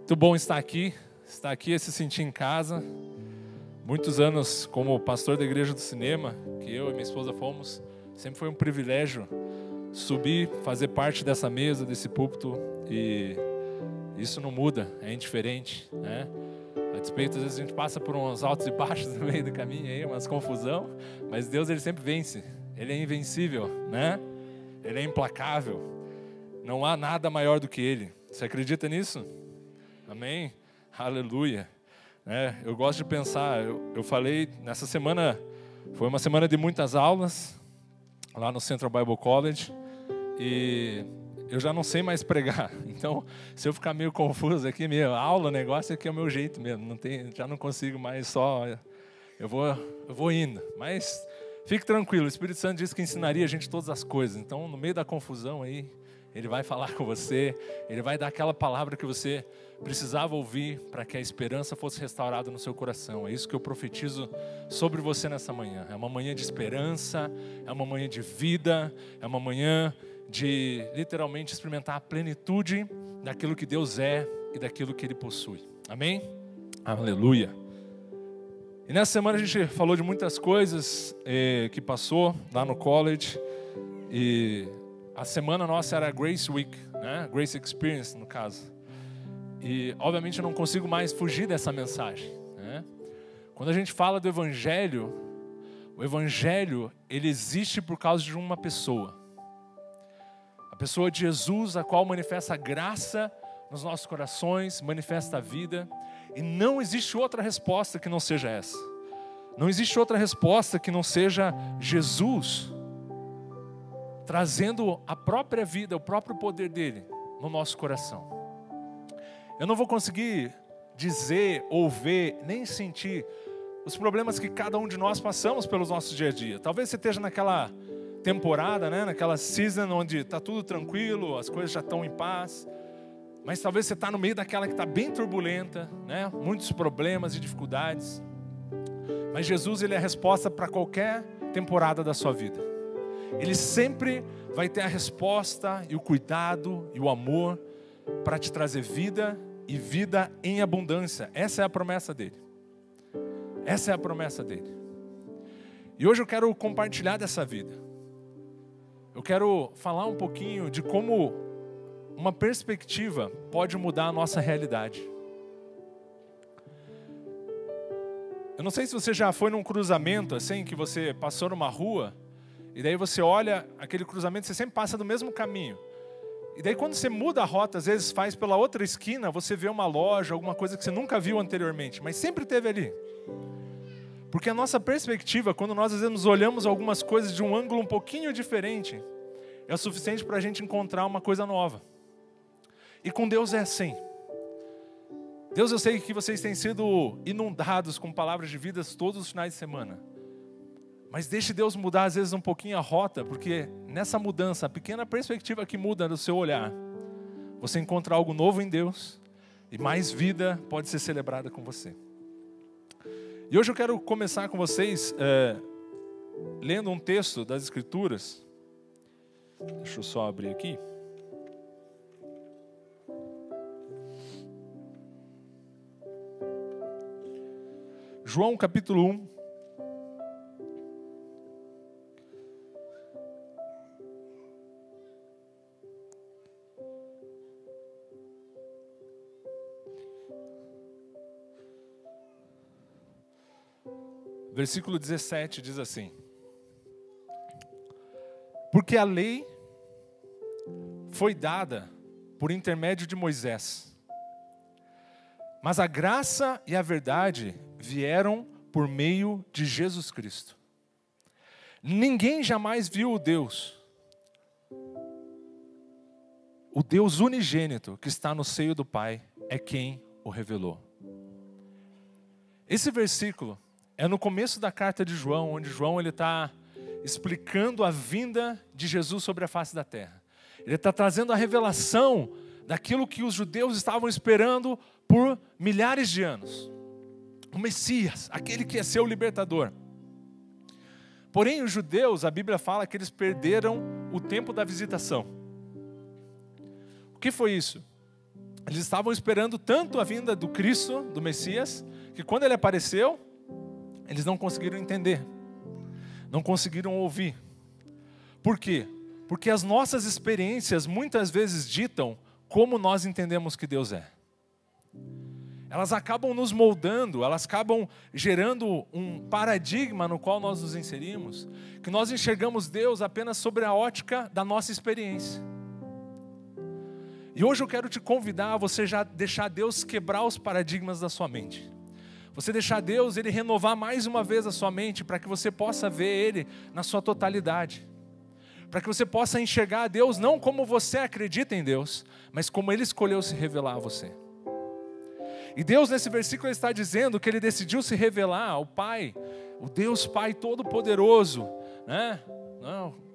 Muito bom estar aqui e se sentir em casa. Muitos anos como pastor da Igreja do Cinema, que eu e minha esposa fomos, sempre foi um privilégio subir, fazer parte dessa mesa, desse púlpito, e isso não muda, é indiferente, né? A despeito, às vezes a gente passa por uns altos e baixos no meio do caminho aí, umas confusão, mas Deus, ele sempre vence, ele é invencível, né? Ele é implacável, não há nada maior do que ele. Você acredita nisso? Amém? Aleluia. Eu gosto de pensar, eu falei, nessa semana, foi uma semana de muitas aulas, lá no Central Bible College, e eu já não sei mais pregar. Então, se eu ficar meio confuso aqui, meio aula, negócio aqui é o meu jeito mesmo, já não consigo mais só, eu vou indo. Mas fique tranquilo, o Espírito Santo disse que ensinaria a gente todas as coisas, então no meio da confusão aí, ele vai falar com você, ele vai dar aquela palavra que você precisava ouvir para que a esperança fosse restaurada no seu coração. É isso que eu profetizo sobre você nessa manhã. É uma manhã de esperança, é uma manhã de vida, é uma manhã de literalmente experimentar a plenitude daquilo que Deus é e daquilo que Ele possui. Amém? Aleluia. E nessa semana a gente falou de muitas coisas que passou lá no college, e a semana nossa era Grace Week, né? Grace Experience no caso. E obviamente eu não consigo mais fugir dessa mensagem, né? Quando a gente fala do Evangelho, o Evangelho, ele existe por causa de uma pessoa. A pessoa de Jesus, a qual manifesta a graça nos nossos corações, manifesta a vida. E não existe outra resposta que não seja essa. Não existe outra resposta que não seja Jesus trazendo a própria vida, o próprio poder dele no nosso coração. Eu não vou conseguir dizer, ou ver, nem sentir os problemas que cada um de nós passamos pelos nossos dia a dia. Talvez você esteja naquela temporada, né? Naquela season onde está tudo tranquilo, as coisas já estão em paz. Mas talvez você está no meio daquela que está bem turbulenta, né? Muitos problemas e dificuldades. Mas Jesus, ele é a resposta para qualquer temporada da sua vida. Ele sempre vai ter a resposta e o cuidado e o amor para te trazer vida e vida em abundância. Essa é a promessa dele. Essa é a promessa dele. E hoje eu quero compartilhar dessa vida. Eu quero falar um pouquinho de como uma perspectiva pode mudar a nossa realidade. Eu não sei se você já foi num cruzamento assim, que você passou numa rua, e daí você olha aquele cruzamento, você sempre passa do mesmo caminho. E daí quando você muda a rota, às vezes faz pela outra esquina, você vê uma loja, alguma coisa que você nunca viu anteriormente, mas sempre teve ali. Porque a nossa perspectiva, quando nós às vezes olhamos algumas coisas de um ângulo um pouquinho diferente, é o suficiente para a gente encontrar uma coisa nova. E com Deus é assim. Deus, eu sei que vocês têm sido inundados com palavras de vida todos os finais de semana. Mas deixe Deus mudar às vezes um pouquinho a rota, porque nessa mudança, a pequena perspectiva que muda no seu olhar, você encontra algo novo em Deus e mais vida pode ser celebrada com você. E hoje eu quero começar com vocês lendo um texto das Escrituras. Deixa eu só abrir aqui. João capítulo 1. Versículo 17 diz assim: porque a lei foi dada por intermédio de Moisés, mas a graça e a verdade vieram por meio de Jesus Cristo. Ninguém jamais viu o Deus unigênito que está no seio do Pai é quem o revelou. Esse versículo é no começo da carta de João, onde João está explicando a vinda de Jesus sobre a face da terra. Ele está trazendo a revelação daquilo que os judeus estavam esperando por milhares de anos. O Messias, aquele que ia ser o libertador. Porém, os judeus, a Bíblia fala que eles perderam o tempo da visitação. O que foi isso? Eles estavam esperando tanto a vinda do Cristo, do Messias, que quando ele apareceu, eles não conseguiram entender, não conseguiram ouvir. Por quê? Porque as nossas experiências muitas vezes ditam como nós entendemos que Deus é. Elas acabam nos moldando, elas acabam gerando um paradigma no qual nós nos inserimos, que nós enxergamos Deus apenas sobre a ótica da nossa experiência. E hoje eu quero te convidar a você já deixar Deus quebrar os paradigmas da sua mente. Você deixar Deus, Ele renovar mais uma vez a sua mente, para que você possa ver Ele na sua totalidade. Para que você possa enxergar a Deus não como você acredita em Deus, mas como Ele escolheu se revelar a você. E Deus nesse versículo está dizendo que Ele decidiu se revelar ao Pai, o Deus Pai Todo-Poderoso, né?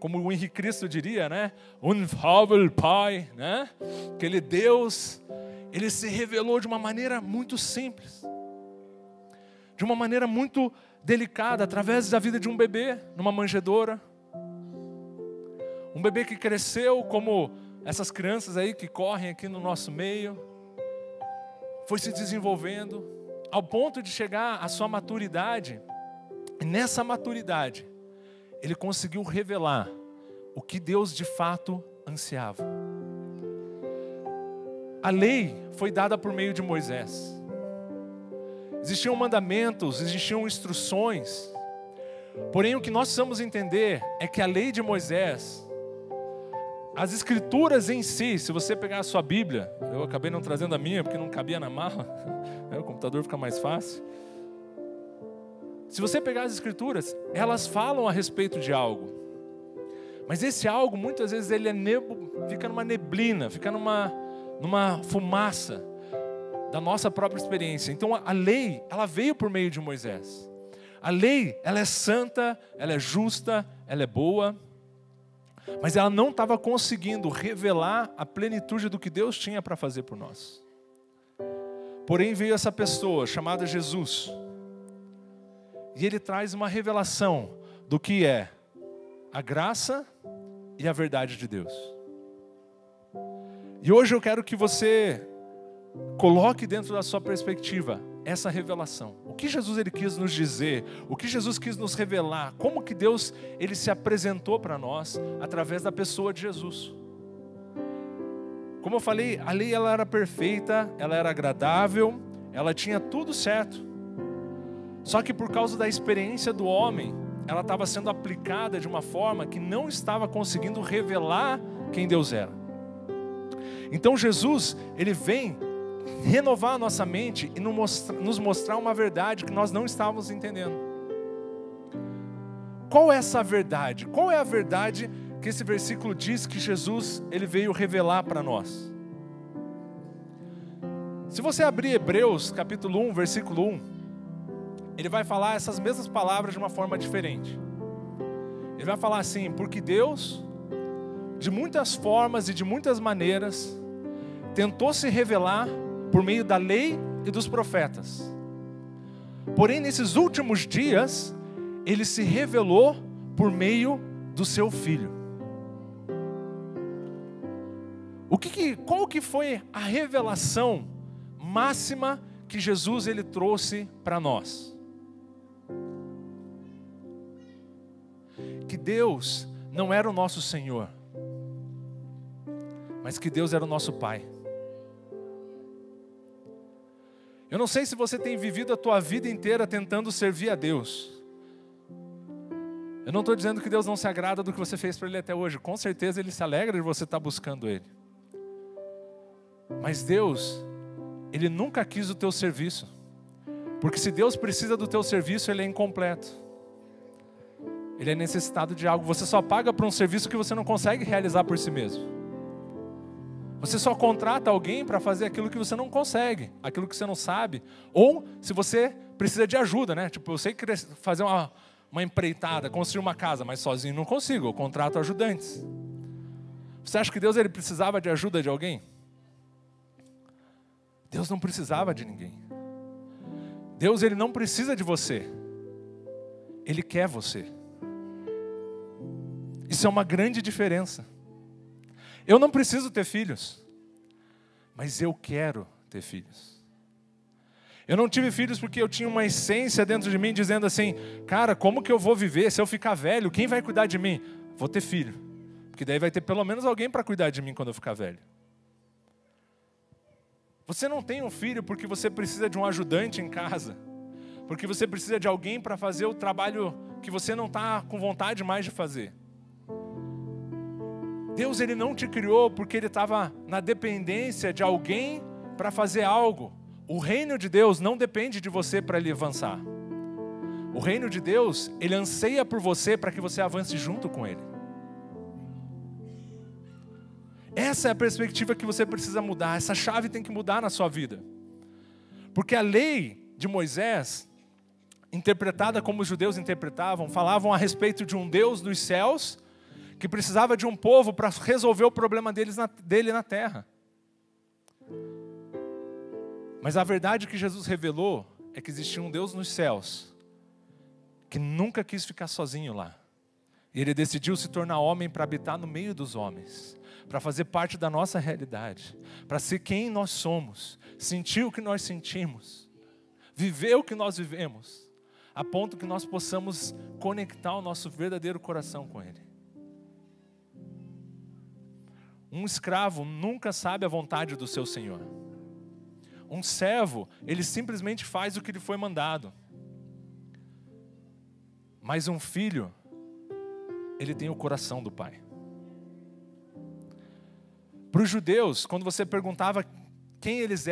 Como o Henrique Cristo diria, né? Unfável Pai, né? Aquele Deus, Ele se revelou de uma maneira muito simples, de uma maneira muito delicada, através da vida de um bebê, numa manjedoura. Um bebê que cresceu como essas crianças aí que correm aqui no nosso meio, foi se desenvolvendo ao ponto de chegar à sua maturidade. E nessa maturidade, ele conseguiu revelar o que Deus de fato ansiava. A lei foi dada por meio de Moisés. Existiam mandamentos, existiam instruções. Porém, o que nós precisamos entender é que a lei de Moisés, as escrituras em si, se você pegar a sua Bíblia, eu acabei não trazendo a minha porque não cabia na mala, o computador fica mais fácil. Se você pegar as escrituras, elas falam a respeito de algo. Mas esse algo, muitas vezes, ele fica numa neblina, fica numa fumaça da nossa própria experiência. Então a lei, ela veio por meio de Moisés. A lei, ela é santa, ela é justa, ela é boa, mas ela não estava conseguindo revelar a plenitude do que Deus tinha para fazer por nós. Porém veio essa pessoa chamada Jesus, e Ele traz uma revelação do que é a graça e a verdade de Deus. E hoje eu quero que você coloque dentro da sua perspectiva essa revelação. O que Jesus ele quis nos dizer, o que Jesus quis nos revelar, como que Deus ele se apresentou para nós através da pessoa de Jesus. Como eu falei, a lei ela era perfeita, ela era agradável, ela tinha tudo certo. Só que por causa da experiência do homem, ela estava sendo aplicada de uma forma que não estava conseguindo revelar quem Deus era. Então Jesus, ele vem renovar a nossa mente e nos mostrar uma verdade que nós não estávamos entendendo. Qual é essa verdade? Qual é a verdade que esse versículo diz que Jesus ele veio revelar para nós? Se você abrir Hebreus capítulo 1, versículo 1, ele vai falar essas mesmas palavras de uma forma diferente. Ele vai falar assim: porque Deus, de muitas formas e de muitas maneiras, tentou se revelar por meio da lei e dos profetas. Porém, nesses últimos dias, Ele se revelou por meio do Seu Filho. Qual que foi a revelação máxima que Jesus ele trouxe para nós? Que Deus não era o nosso Senhor, mas que Deus era o nosso Pai. Eu não sei se você tem vivido a tua vida inteira tentando servir a Deus. Eu não estou dizendo que Deus não se agrada do que você fez para Ele até hoje. Com certeza Ele se alegra de você estar buscando Ele. Mas Deus, Ele nunca quis o teu serviço. Porque se Deus precisa do teu serviço, Ele é incompleto. Ele é necessitado de algo. Você só paga por um serviço que você não consegue realizar por si mesmo. Você só contrata alguém para fazer aquilo que você não consegue, aquilo que você não sabe. Ou se você precisa de ajuda, né? Tipo, eu sei fazer uma empreitada, construir uma casa, mas sozinho não consigo, eu contrato ajudantes. Você acha que Deus ele precisava de ajuda de alguém? Deus não precisava de ninguém. Deus ele não precisa de você. Ele quer você. Isso é uma grande diferença. Eu não preciso ter filhos. mas eu quero ter filhos. Eu não tive filhos porque eu tinha uma essência dentro de mim dizendo assim, cara, como que eu vou viver se eu ficar velho? Quem vai cuidar de mim? Vou ter filho, porque daí vai ter pelo menos alguém para cuidar de mim quando eu ficar velho. Você não tem um filho porque você precisa de um ajudante em casa, porque você precisa de alguém para fazer o trabalho que você não está com vontade mais de fazer. Deus, Ele não te criou porque Ele estava na dependência de alguém para fazer algo. O reino de Deus não depende de você para ele avançar. O reino de Deus, Ele anseia por você para que você avance junto com Ele. Essa é a perspectiva que você precisa mudar. Essa chave tem que mudar na sua vida. Porque a lei de Moisés, interpretada como os judeus interpretavam, falavam a respeito de um Deus dos céus que precisava de um povo para resolver o problema dele na terra. Mas a verdade que Jesus revelou é que existia um Deus nos céus que nunca quis ficar sozinho lá. E Ele decidiu se tornar homem para habitar no meio dos homens, para fazer parte da nossa realidade, para ser quem nós somos, sentir o que nós sentimos, viver o que nós vivemos, a ponto que nós possamos conectar o nosso verdadeiro coração com Ele. Um escravo nunca sabe a vontade do seu senhor. Um servo, ele simplesmente faz o que lhe foi mandado. Mas um filho, ele tem o coração do pai. Para os judeus, quando você perguntava quem eles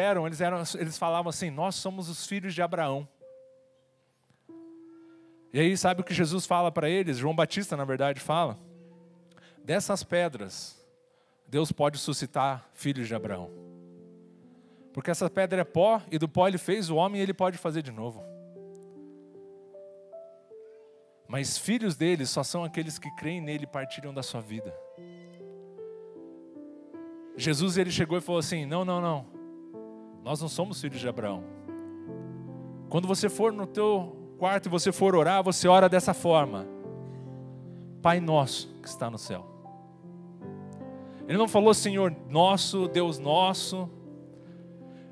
falavam assim, nós somos os filhos de Abraão. E aí sabe o que Jesus fala para eles? João Batista, na verdade, fala. Dessas pedras, Deus pode suscitar filhos de Abraão. Porque essa pedra é pó, e do pó Ele fez o homem e Ele pode fazer de novo. Mas filhos dele só são aqueles que creem nele e partilham da sua vida. Jesus, Ele chegou e falou assim, não, nós não somos filhos de Abraão. Quando você for no teu quarto e você for orar, você ora dessa forma. Pai nosso que está no céu. Ele não falou Senhor nosso, Deus nosso.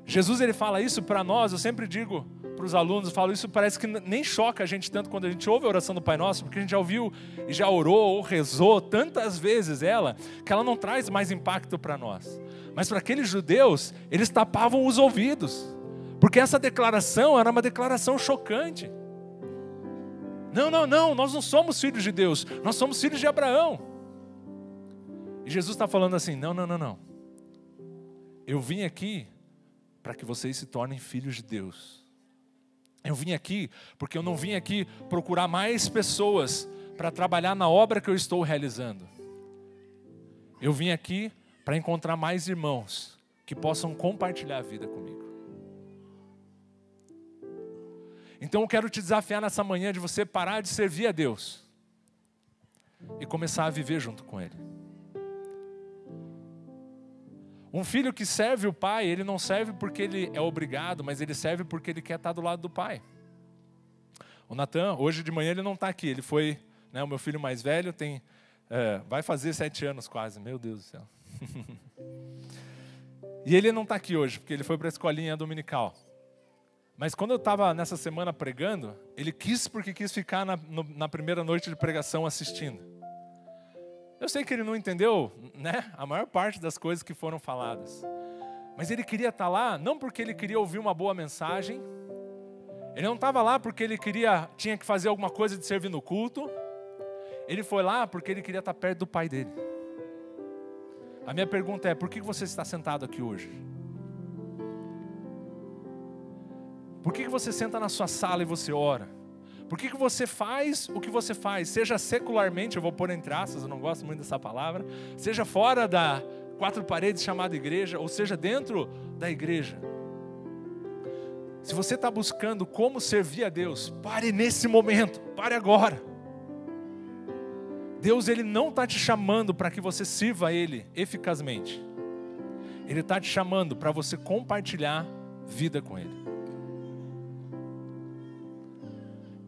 Jesus, Ele fala isso para nós, eu sempre digo para os alunos, eu falo isso, parece que nem choca a gente tanto quando a gente ouve a oração do Pai Nosso, porque a gente já ouviu e já orou ou rezou tantas vezes ela, que ela não traz mais impacto para nós. Mas para aqueles judeus, eles tapavam os ouvidos, porque essa declaração era uma declaração chocante. Não, nós não somos filhos de Deus, nós somos filhos de Abraão. E Jesus está falando assim, não. Eu vim aqui para que vocês se tornem filhos de Deus. Eu vim aqui porque eu não vim aqui procurar mais pessoas para trabalhar na obra que eu estou realizando. Eu vim aqui para encontrar mais irmãos que possam compartilhar a vida comigo. Então eu quero te desafiar nessa manhã de você parar de servir a Deus e começar a viver junto com Ele. Um filho que serve o pai, ele não serve porque ele é obrigado, mas ele serve porque ele quer estar do lado do pai. O Natan, hoje de manhã ele não está aqui, ele foi, o meu filho mais velho, vai fazer 7 anos quase, meu Deus do céu. E ele não está aqui hoje, porque ele foi para a escolinha dominical. Mas quando eu estava nessa semana pregando, ele quis ficar na primeira noite de pregação assistindo. Eu sei que ele não entendeu, a maior parte das coisas que foram faladas. Mas ele queria estar lá, não porque ele queria ouvir uma boa mensagem. Ele não estava lá porque ele tinha que fazer alguma coisa de servir no culto. Ele foi lá porque ele queria estar perto do pai dele. A minha pergunta é, por que você está sentado aqui hoje? Por que você senta na sua sala e você ora? Por que você faz o que você faz? Seja secularmente, eu vou pôr entre aspas, eu não gosto muito dessa palavra, seja fora da 4 paredes chamada igreja, ou seja dentro da igreja. Se você está buscando como servir a Deus, pare nesse momento, pare agora. Deus, Ele não está te chamando para que você sirva a Ele eficazmente. Ele está te chamando para você compartilhar vida com Ele.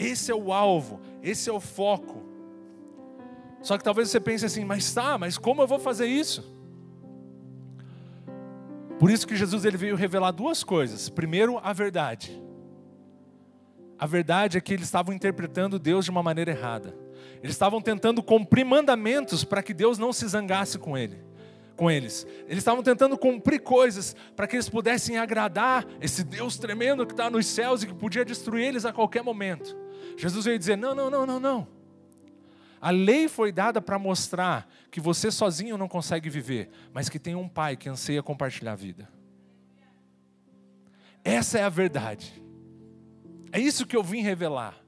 Esse é o alvo, esse é o foco. Só que talvez você pense assim, mas como eu vou fazer isso? Por isso que Jesus ele veio revelar duas coisas. Primeiro, a verdade. A verdade é que eles estavam interpretando Deus de uma maneira errada. Eles estavam tentando cumprir mandamentos para que Deus não se zangasse com eles. Eles estavam tentando cumprir coisas para que eles pudessem agradar esse Deus tremendo que está nos céus e que podia destruir eles a qualquer momento. Jesus veio dizer, não. A lei foi dada para mostrar que você sozinho não consegue viver, mas que tem um Pai que anseia compartilhar a vida. Essa é a verdade. É isso que eu vim revelar.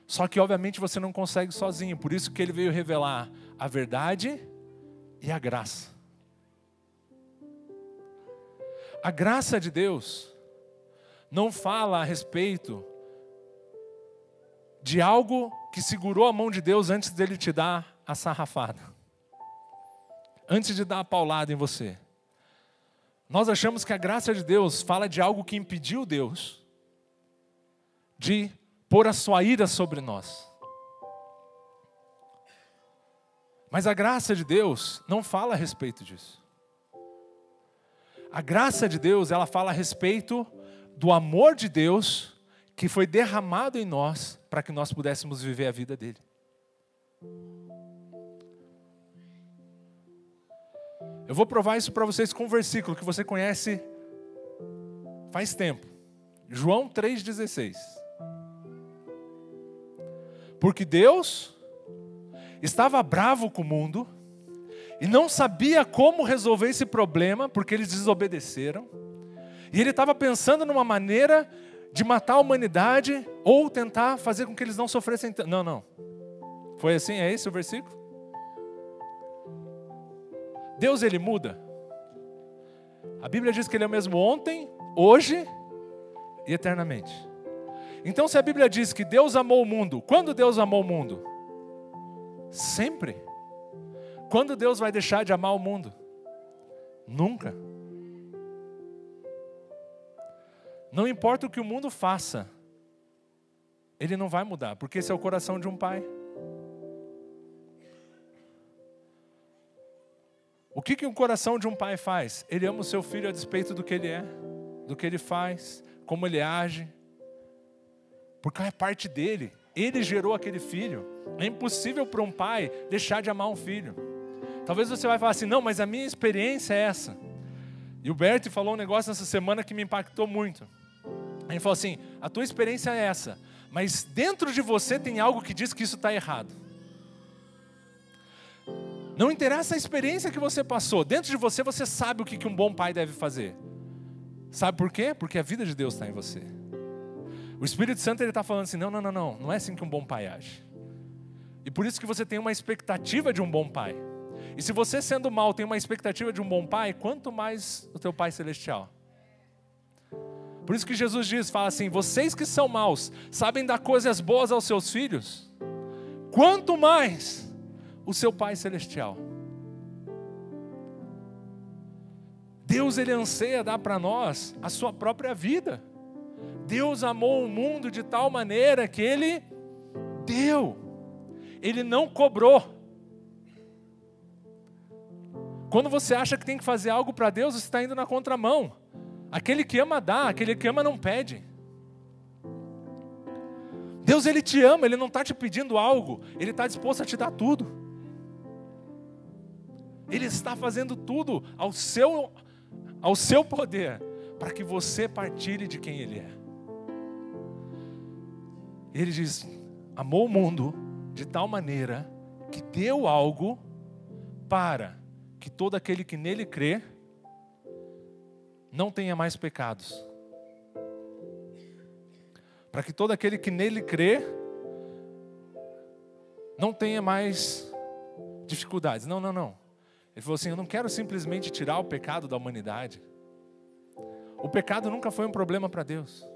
Só que obviamente você não consegue sozinho, por isso que ele veio revelar a verdade e a graça. A graça de Deus não fala a respeito de algo que segurou a mão de Deus antes dele te dar a sarrafada, antes de dar a paulada em você. Nós achamos que a graça de Deus fala de algo que impediu Deus de pôr a sua ira sobre nós. Mas a graça de Deus não fala a respeito disso. A graça de Deus, ela fala a respeito do amor de Deus que foi derramado em nós para que nós pudéssemos viver a vida dele. Eu vou provar isso para vocês com um versículo que você conhece faz tempo. João 3,16. Porque Deus estava bravo com o mundo e não sabia como resolver esse problema, porque eles desobedeceram. E ele estava pensando numa maneira de matar a humanidade ou tentar fazer com que eles não sofressem. Não. Foi assim? É esse o versículo? Deus, ele muda. A Bíblia diz que ele é o mesmo ontem, hoje e eternamente. Então, se a Bíblia diz que Deus amou o mundo, quando Deus amou o mundo? Sempre. Quando Deus vai deixar de amar o mundo? Nunca. Não importa o que o mundo faça, ele não vai mudar, porque esse é o coração de um pai. O que o coração de um pai faz? Ele ama o seu filho a despeito do que ele é, do que ele faz, como ele age. Porque é parte dele. Ele gerou aquele filho. É impossível para um pai deixar de amar um filho. Talvez você vai falar assim, não, mas a minha experiência é essa. E o Bert falou um negócio nessa semana que me impactou muito. Ele falou assim, a tua experiência é essa, mas dentro de você tem algo que diz que isso está errado. Não interessa a experiência que você passou, dentro de você, você sabe o que um bom pai deve fazer. Sabe por quê? Porque a vida de Deus está em você. O Espírito Santo está falando assim, não é assim que um bom pai age. E por isso que você tem uma expectativa de um bom pai. E se você sendo mau tem uma expectativa de um bom pai, quanto mais o teu Pai Celestial. Por isso que Jesus fala assim, vocês que são maus, sabem dar coisas boas aos seus filhos? Quanto mais o seu Pai Celestial. Deus, ele anseia dar para nós a sua própria vida. Deus amou o mundo de tal maneira que ele deu. Ele não cobrou. Quando você acha que tem que fazer algo para Deus, você está indo na contramão. Aquele que ama dá, aquele que ama não pede. Deus, ele te ama, ele não está te pedindo algo, ele está disposto a te dar tudo. Ele está fazendo tudo ao seu poder, para que você partilhe de quem ele é. Ele diz, amou o mundo de tal maneira que deu algo para que todo aquele que nele crê não tenha mais pecados. Para que todo aquele que nele crê não tenha mais dificuldades. Não. Ele falou assim, eu não quero simplesmente tirar o pecado da humanidade. O pecado nunca foi um problema para Deus.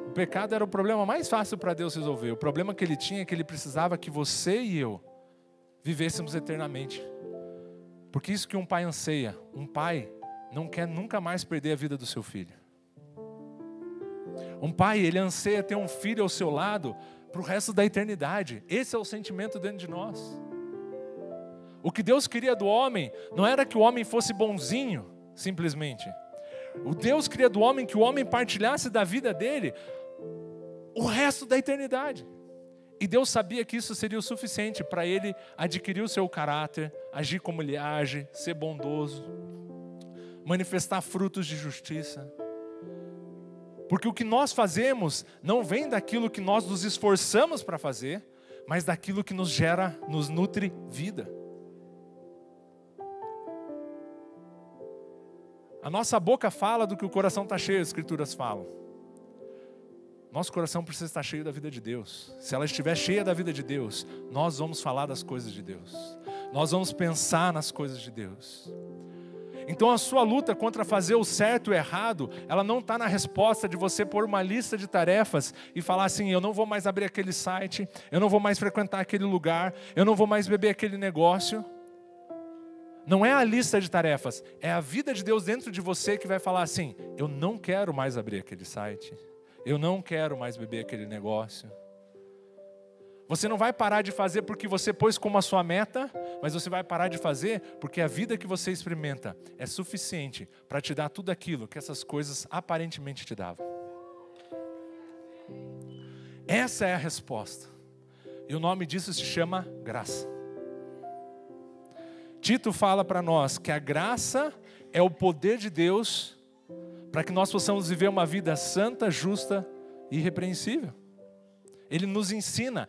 O pecado era o problema mais fácil para Deus resolver. O problema que ele tinha é que ele precisava que você e eu vivêssemos eternamente. Porque isso que um pai anseia. Um pai não quer nunca mais perder a vida do seu filho. Um pai, ele anseia ter um filho ao seu lado para o resto da eternidade. Esse é o sentimento dentro de nós. O que Deus queria do homem não era que o homem fosse bonzinho, simplesmente. O Deus queria do homem que o homem partilhasse da vida dele o resto da eternidade. E Deus sabia que isso seria o suficiente para ele adquirir o seu caráter, agir como ele age, ser bondoso, manifestar frutos de justiça. Porque o que nós fazemos não vem daquilo que nós nos esforçamos para fazer, mas daquilo que nos gera, nos nutre vida. A nossa boca fala do que o coração está cheio, as escrituras falam. Nosso coração precisa estar cheio da vida de Deus. Se ela estiver cheia da vida de Deus, nós vamos falar das coisas de Deus. Nós vamos pensar nas coisas de Deus. Então a sua luta contra fazer o certo e o errado, ela não está na resposta de você pôr uma lista de tarefas e falar assim, eu não vou mais abrir aquele site, eu não vou mais frequentar aquele lugar, eu não vou mais beber aquele negócio. Não é a lista de tarefas, é a vida de Deus dentro de você que vai falar assim, eu não quero mais abrir aquele site, eu não quero mais beber aquele negócio. Você não vai parar de fazer porque você pôs como a sua meta, mas você vai parar de fazer porque a vida que você experimenta é suficiente para te dar tudo aquilo que essas coisas aparentemente te davam. Essa é a resposta. E o nome disso se chama graça. Tito fala para nós que a graça é o poder de Deus para que nós possamos viver uma vida santa, justa e irrepreensível. Ele nos ensina,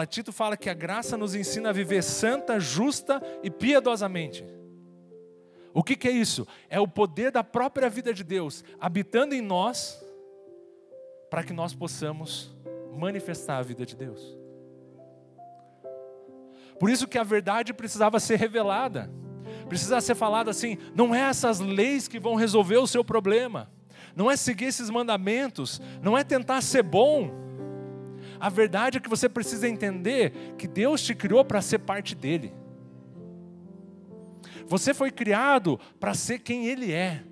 Tito fala que a graça nos ensina a viver santa, justa e piedosamente. O que é isso? É o poder da própria vida de Deus habitando em nós para que nós possamos manifestar a vida de Deus. Por isso que a verdade precisava ser revelada. Precisa ser falado assim, não é essas leis que vão resolver o seu problema. Não é seguir esses mandamentos, não é tentar ser bom. A verdade é que você precisa entender que Deus te criou para ser parte dele. Você foi criado para ser quem Ele é.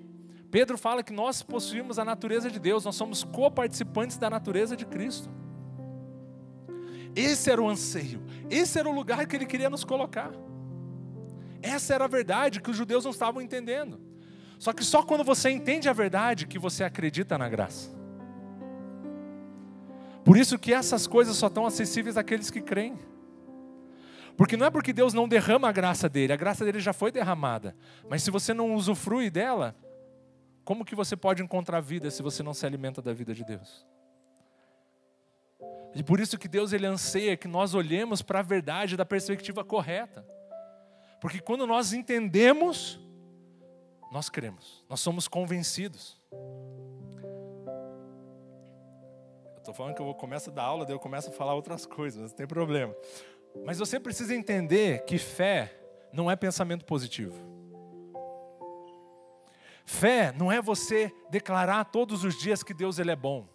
Pedro fala que nós possuímos a natureza de Deus, nós somos coparticipantes da natureza de Cristo. Esse era o anseio, esse era o lugar que Ele queria nos colocar. Essa era a verdade que os judeus não estavam entendendo. Só que só quando você entende a verdade que você acredita na graça. Por isso que essas coisas só estão acessíveis àqueles que creem. Porque não é porque Deus não derrama a graça dele já foi derramada. Mas se você não usufrui dela, como que você pode encontrar vida se você não se alimenta da vida de Deus? E por isso que Deus ele anseia que nós olhemos para a verdade da perspectiva correta. Porque quando nós entendemos, nós cremos, nós somos convencidos. Eu estou falando que eu começo a dar aula, daí eu começo a falar outras coisas, não tem problema. Mas você precisa entender que fé não é pensamento positivo. Fé não é você declarar todos os dias que Deus ele é bom.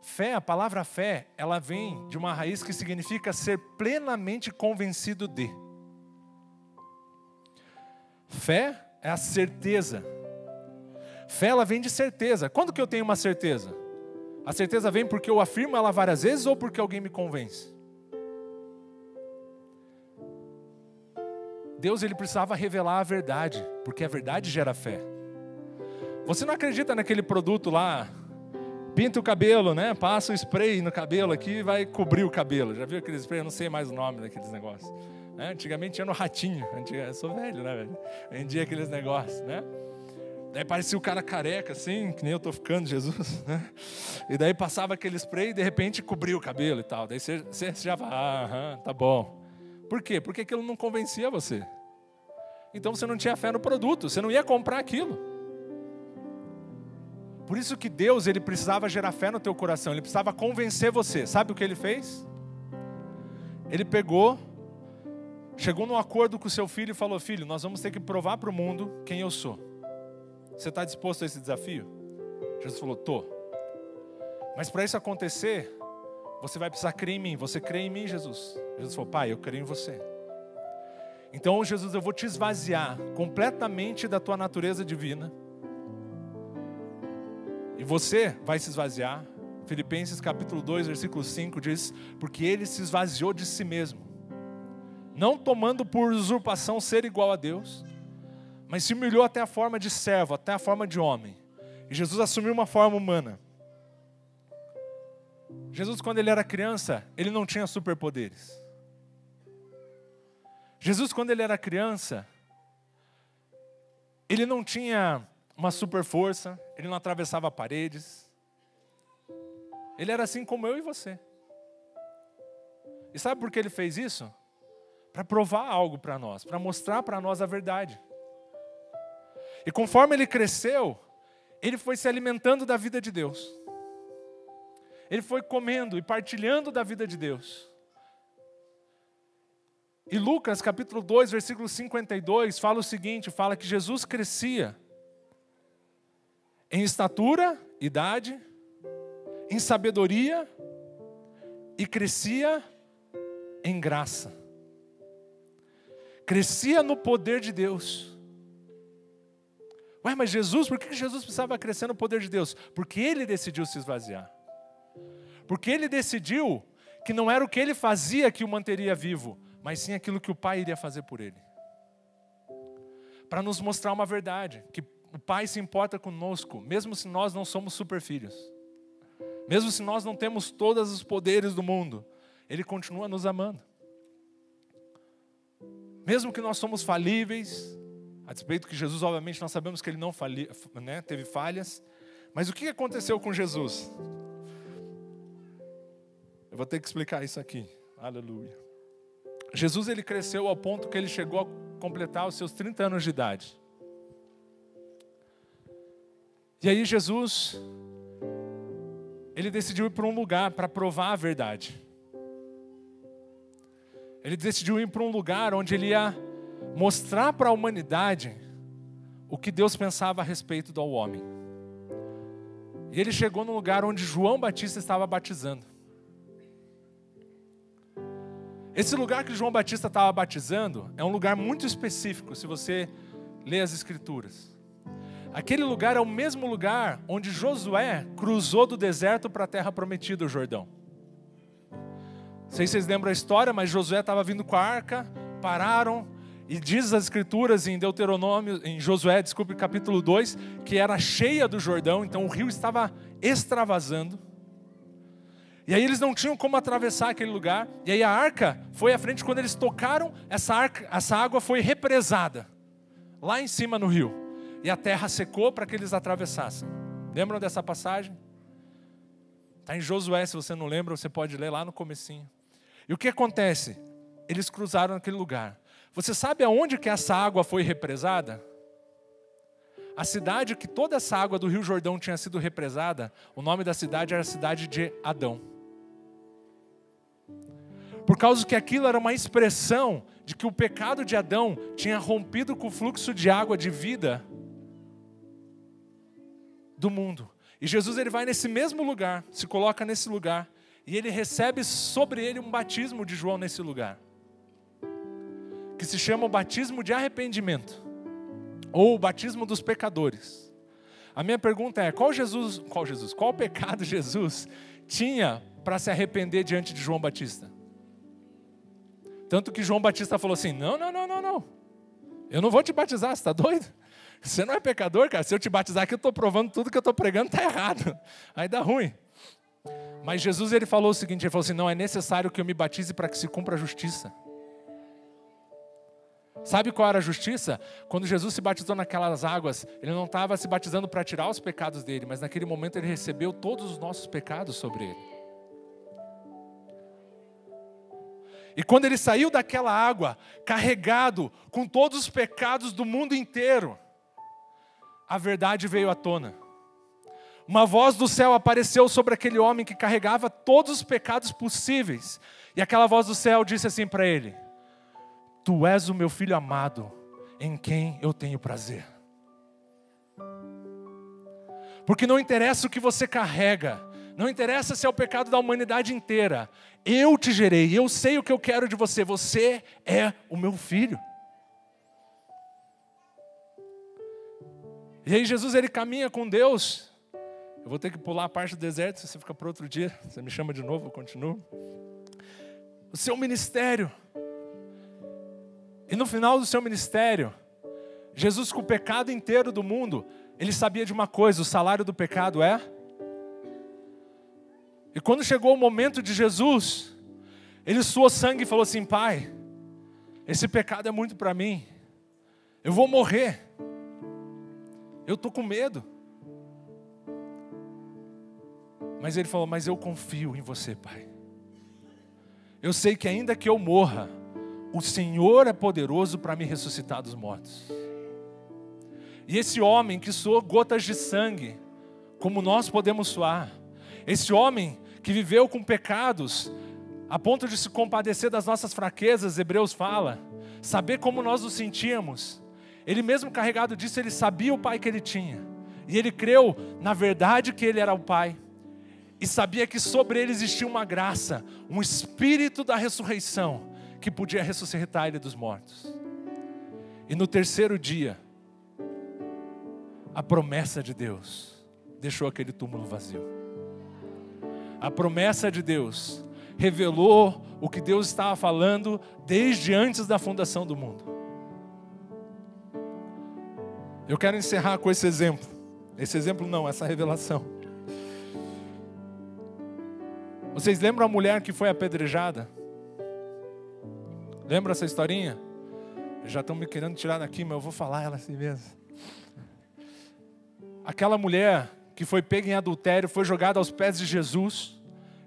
Fé, a palavra fé, ela vem de uma raiz que significa ser plenamente convencido de. Fé é a certeza. Fé, ela vem de certeza. Quando que eu tenho uma certeza? A certeza vem porque eu afirmo ela várias vezes ou porque alguém me convence? Deus ele precisava revelar a verdade, porque a verdade gera fé. Você não acredita naquele produto lá, pinta o cabelo, né? Passa o spray no cabelo aqui e vai cobrir o cabelo. Já viu aquele spray? Eu não sei mais o nome daqueles negócios. Antigamente tinha no ratinho. Eu sou velho, né, velho? Vendia aqueles negócios, né? Daí parecia o cara careca, assim, que nem eu tô ficando, Jesus, né? E daí passava aquele spray e de repente cobria o cabelo e tal. Daí você já fala, tá bom. Por quê? Porque aquilo não convencia você. Então você não tinha fé no produto, você não ia comprar aquilo. Por isso que Deus, ele precisava gerar fé no teu coração, ele precisava convencer você. Sabe o que ele fez? Ele pegou, chegou num acordo com o seu filho e falou, filho, nós vamos ter que provar para o mundo quem eu sou. Você está disposto a esse desafio? Jesus falou, tô. Mas para isso acontecer, você vai precisar crer em mim. Você crê em mim, Jesus? Jesus falou, pai, eu creio em você. Então, Jesus, eu vou te esvaziar completamente da tua natureza divina. E você vai se esvaziar. Filipenses capítulo 2, versículo 5 diz, porque ele se esvaziou de si mesmo. não tomando por usurpação ser igual a Deus, mas se humilhou até a forma de servo, até a forma de homem. E Jesus assumiu uma forma humana. Jesus, quando ele era criança, ele não tinha superpoderes. Jesus, quando ele era criança, ele não tinha uma super força, ele não atravessava paredes. Ele era assim como eu e você. E sabe por que ele fez isso? Para provar algo para nós, para mostrar para nós a verdade. E conforme ele cresceu, ele foi se alimentando da vida de Deus. Ele foi comendo e partilhando da vida de Deus. E Lucas capítulo 2, versículo 52, fala o seguinte, fala que Jesus crescia em estatura, idade, em sabedoria e crescia em graça. Crescia no poder de Deus. Ué, mas Jesus, por que Jesus precisava crescer no poder de Deus? Porque ele decidiu se esvaziar. Porque ele decidiu que não era o que ele fazia que o manteria vivo, mas sim aquilo que o Pai iria fazer por ele. Para nos mostrar uma verdade, que o Pai se importa conosco, mesmo se nós não somos superfilhos. Mesmo se nós não temos todos os poderes do mundo, Ele continua nos amando. Mesmo que nós somos falíveis, a despeito que Jesus, obviamente, nós sabemos que Ele não teve falhas. Mas o que aconteceu com Jesus? Eu vou ter que explicar isso aqui. Aleluia. Jesus, ele cresceu ao ponto que ele chegou a completar os seus 30 anos de idade. E aí Jesus, ele decidiu ir para um lugar para provar a verdade. Ele decidiu ir para um lugar onde ele ia mostrar para a humanidade o que Deus pensava a respeito do homem. E ele chegou num lugar onde João Batista estava batizando. Esse lugar que João Batista estava batizando é um lugar muito específico, se você ler as Escrituras. Aquele lugar é o mesmo lugar onde Josué cruzou do deserto para a terra prometida, o Jordão. Não sei se vocês lembram a história, mas Josué estava vindo com a arca, pararam, e diz as Escrituras em Josué, capítulo 2, que era cheia do Jordão, então o rio estava extravasando. E aí eles não tinham como atravessar aquele lugar. E aí a arca foi à frente. Quando eles tocaram, essa água foi represada lá em cima no rio. E a terra secou para que eles atravessassem. Lembram dessa passagem? Está em Josué, se você não lembra, você pode ler lá no comecinho. E o que acontece? Eles cruzaram aquele lugar. Você sabe aonde que essa água foi represada? A cidade que toda essa água do Rio Jordão tinha sido represada, o nome da cidade era a cidade de Adão. Por causa que aquilo era uma expressão de que o pecado de Adão tinha rompido com o fluxo de água de vida do mundo. E Jesus, ele vai nesse mesmo lugar, se coloca nesse lugar, e ele recebe sobre ele um batismo de João nesse lugar, que se chama o batismo de arrependimento, ou o batismo dos pecadores. A minha pergunta é, qual pecado Jesus tinha para se arrepender diante de João Batista? Tanto que João Batista falou assim, não, eu não vou te batizar, você está doido? Você não é pecador, cara, se eu te batizar aqui eu estou provando tudo que eu estou pregando está errado, aí dá ruim. Mas Jesus, ele falou o seguinte, ele falou assim, não, é necessário que eu me batize para que se cumpra a justiça. Sabe qual era a justiça? Quando Jesus se batizou naquelas águas, ele não estava se batizando para tirar os pecados dele, mas naquele momento ele recebeu todos os nossos pecados sobre ele. E quando ele saiu daquela água, carregado com todos os pecados do mundo inteiro, a verdade veio à tona. Uma voz do céu apareceu sobre aquele homem que carregava todos os pecados possíveis. E aquela voz do céu disse assim para ele, tu és o meu filho amado, em quem eu tenho prazer. Porque não interessa o que você carrega, não interessa se é o pecado da humanidade inteira, eu te gerei, eu sei o que eu quero de você, você é o meu filho. E aí Jesus, ele caminha com Deus. Eu vou ter que pular a parte do deserto, se você fica para outro dia, você me chama de novo, eu continuo. O seu ministério. E no final do seu ministério, Jesus, com o pecado inteiro do mundo, ele sabia de uma coisa: o salário do pecado é... E quando chegou o momento de Jesus, ele suou sangue e falou assim: Pai, esse pecado é muito para mim, eu vou morrer, eu estou com medo. Mas ele falou: mas eu confio em você, Pai. Eu sei que ainda que eu morra, o Senhor é poderoso para me ressuscitar dos mortos. E esse homem que suou gotas de sangue, como nós podemos suar, esse homem que viveu com pecados, a ponto de se compadecer das nossas fraquezas, Hebreus fala, saber como nós nos sentíamos, ele mesmo carregado disso, ele sabia o Pai que ele tinha, e ele creu na verdade que ele era o Pai, e sabia que sobre ele existia uma graça, um espírito da ressurreição, que podia ressuscitar ele dos mortos. E no terceiro dia, a promessa de Deus deixou aquele túmulo vazio. A promessa de Deus revelou o que Deus estava falando desde antes da fundação do mundo. Eu quero encerrar com esse exemplo. Esse exemplo não, essa revelação. Vocês lembram a mulher que foi apedrejada? Lembra essa historinha? Já estão me querendo tirar daqui, mas eu vou falar ela assim mesmo. Aquela mulher que foi pega em adultério, foi jogada aos pés de Jesus.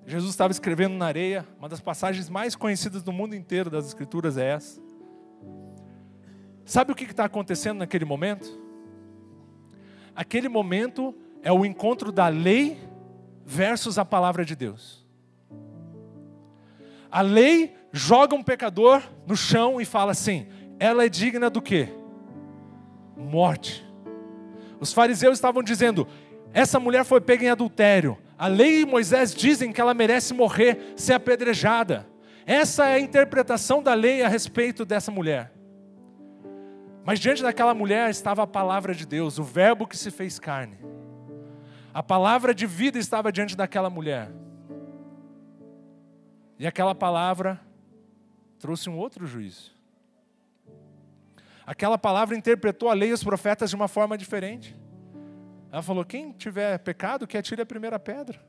Jesus estava escrevendo na areia. Uma das passagens mais conhecidas do mundo inteiro das Escrituras é essa. Sabe o que está acontecendo naquele momento? Aquele momento é o encontro da lei versus a palavra de Deus. A lei joga um pecador no chão e fala assim: ela é digna do quê? Morte. Os fariseus estavam dizendo: essa mulher foi pega em adultério. A lei e Moisés dizem que ela merece morrer, ser apedrejada. Essa é a interpretação da lei a respeito dessa mulher. Mas diante daquela mulher estava a palavra de Deus, o verbo que se fez carne. A palavra de vida estava diante daquela mulher. E aquela palavra trouxe um outro juízo. Aquela palavra interpretou a lei e os profetas de uma forma diferente. Ela falou: quem tiver pecado, que atire a primeira pedra.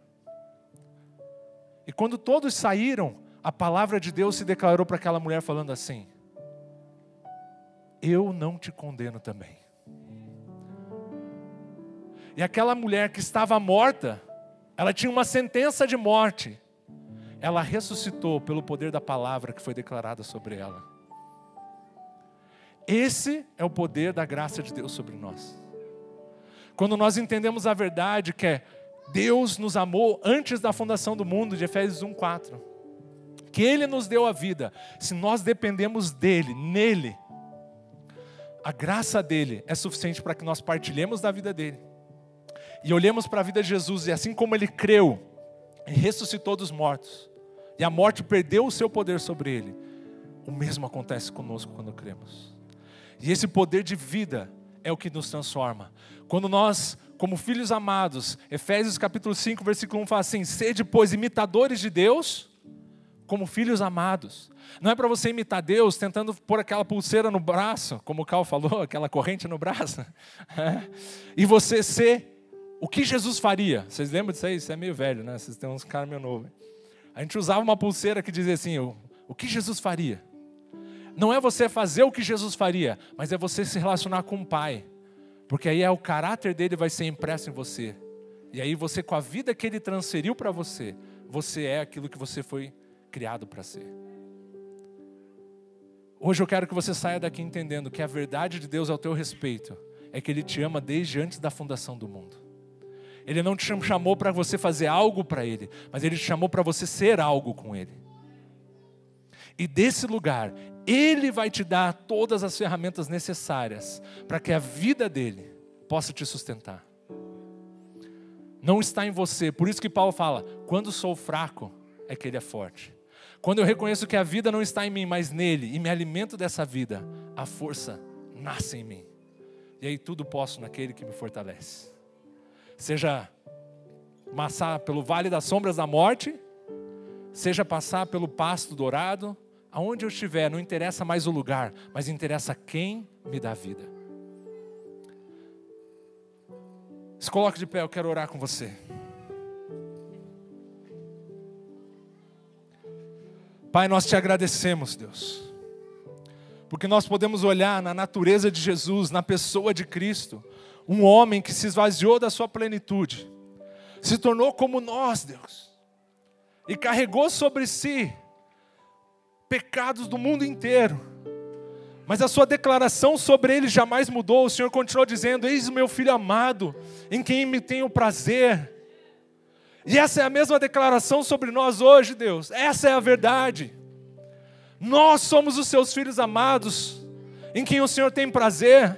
E quando todos saíram, a palavra de Deus se declarou para aquela mulher falando assim: eu não te condeno também. E aquela mulher que estava morta, ela tinha uma sentença de morte, ela ressuscitou pelo poder da palavra que foi declarada sobre ela. Esse é o poder da graça de Deus sobre nós. Quando nós entendemos a verdade que é Deus nos amou antes da fundação do mundo, de Efésios 1:4, que Ele nos deu a vida, se nós dependemos dEle, nele, a graça dEle é suficiente para que nós partilhemos da vida dEle. E olhemos para a vida de Jesus, e assim como Ele creu e ressuscitou dos mortos, e a morte perdeu o seu poder sobre Ele, o mesmo acontece conosco quando cremos. E esse poder de vida é o que nos transforma. Quando nós, como filhos amados, Efésios capítulo 5, versículo 1 fala assim: sede, pois, imitadores de Deus, como filhos amados. Não é para você imitar Deus tentando pôr aquela pulseira no braço, como o Cal falou, aquela corrente no braço, e você ser o que Jesus faria. Vocês lembram disso aí? Isso é meio velho, né? Vocês têm uns caras meio novos. A gente usava uma pulseira que dizia assim: o que Jesus faria? Não é você fazer o que Jesus faria, mas é você se relacionar com o Pai. Porque aí o caráter dele vai ser impresso em você. E aí você, com a vida que ele transferiu para você, você é aquilo que você foi criado para ser. Hoje eu quero que você saia daqui entendendo que a verdade de Deus ao teu respeito é que Ele te ama desde antes da fundação do mundo. Ele não te chamou para você fazer algo para Ele, mas Ele te chamou para você ser algo com Ele. E desse lugar, Ele vai te dar todas as ferramentas necessárias para que a vida dEle possa te sustentar. Não está em você, por isso que Paulo fala: quando sou fraco, é que Ele é forte. Quando eu reconheço que a vida não está em mim, mas nele, e me alimento dessa vida, a força nasce em mim. E aí tudo posso naquele que me fortalece. Seja passar pelo vale das sombras da morte, seja passar pelo pasto dourado, aonde eu estiver, não interessa mais o lugar, mas interessa quem me dá vida. Se coloque de pé, eu quero orar com você. Pai, nós te agradecemos, Deus, porque nós podemos olhar na natureza de Jesus, na pessoa de Cristo, um homem que se esvaziou da sua plenitude, se tornou como nós, Deus, e carregou sobre si pecados do mundo inteiro, mas a sua declaração sobre ele jamais mudou. O Senhor continuou dizendo: eis o meu filho amado, em quem me tenho prazer. E essa é a mesma declaração sobre nós hoje, Deus. Essa é a verdade. Nós somos os seus filhos amados, em quem o Senhor tem prazer.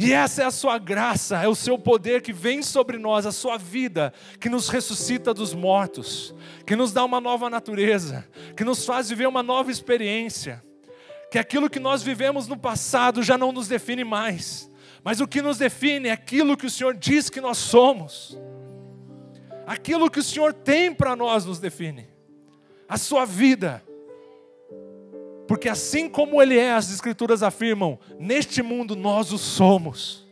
E essa é a sua graça, é o seu poder que vem sobre nós, a sua vida, que nos ressuscita dos mortos, que nos dá uma nova natureza, que nos faz viver uma nova experiência, que aquilo que nós vivemos no passado já não nos define mais, mas o que nos define é aquilo que o Senhor diz que nós somos. Aquilo que o Senhor tem para nós nos define, a sua vida. Porque assim como Ele é, as Escrituras afirmam, neste mundo nós o somos.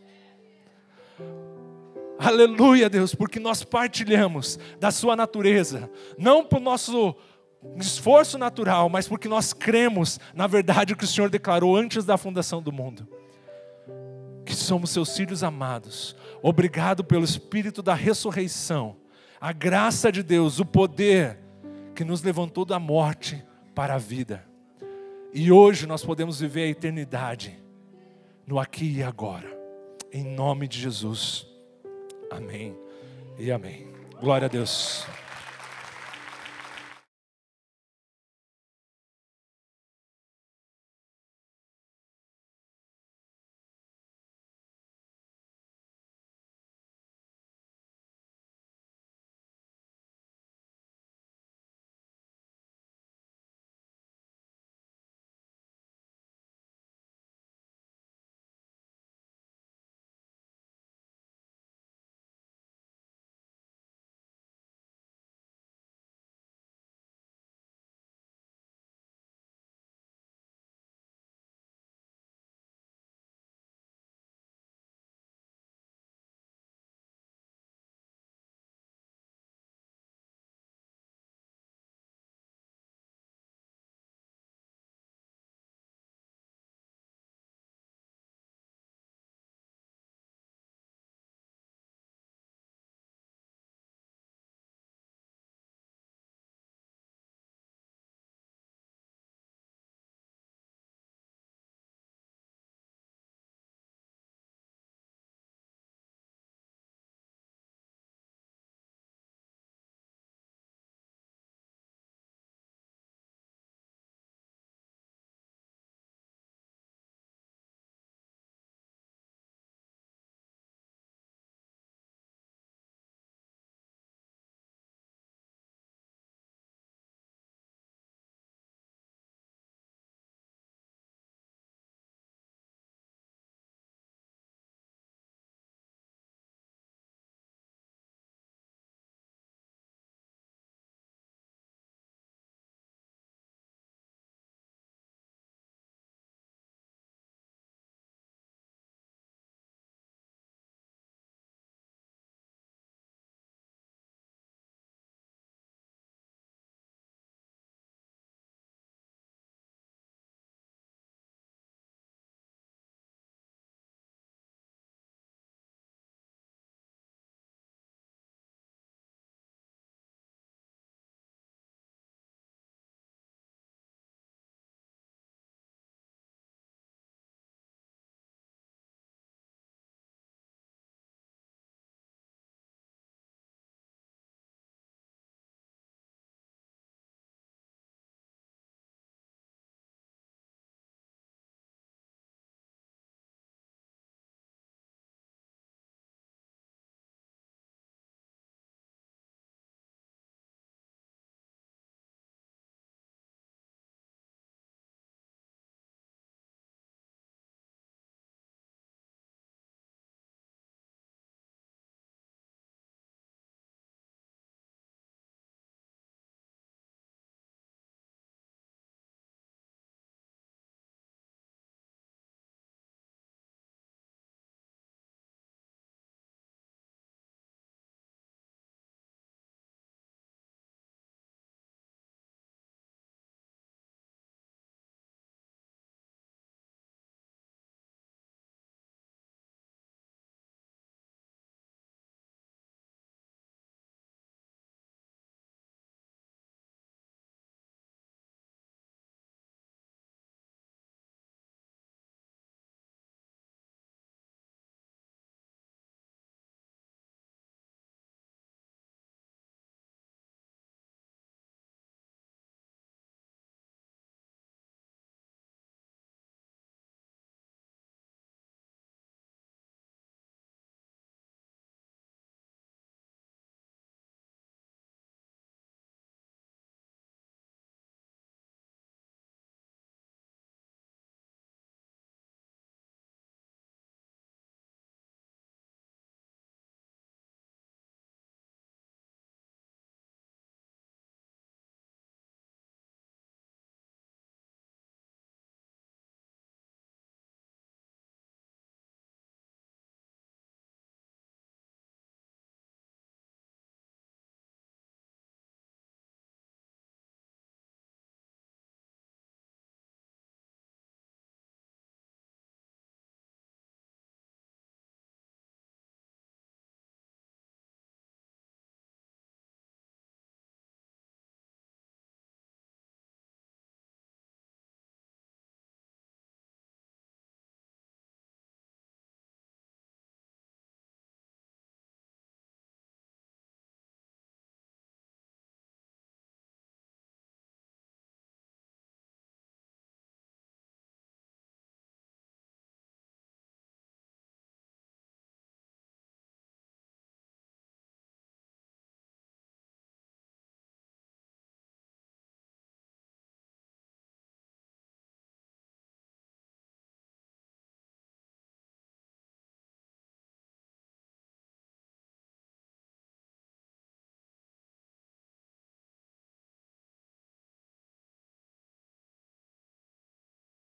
Aleluia, Deus, porque nós partilhamos da sua natureza, não por nosso esforço natural, mas porque nós cremos na verdade que o Senhor declarou antes da fundação do mundo. Que somos seus filhos amados. Obrigado pelo Espírito da ressurreição, a graça de Deus, o poder que nos levantou da morte para a vida. E hoje nós podemos viver a eternidade no aqui e agora. Em nome de Jesus. Amém e amém. Glória a Deus.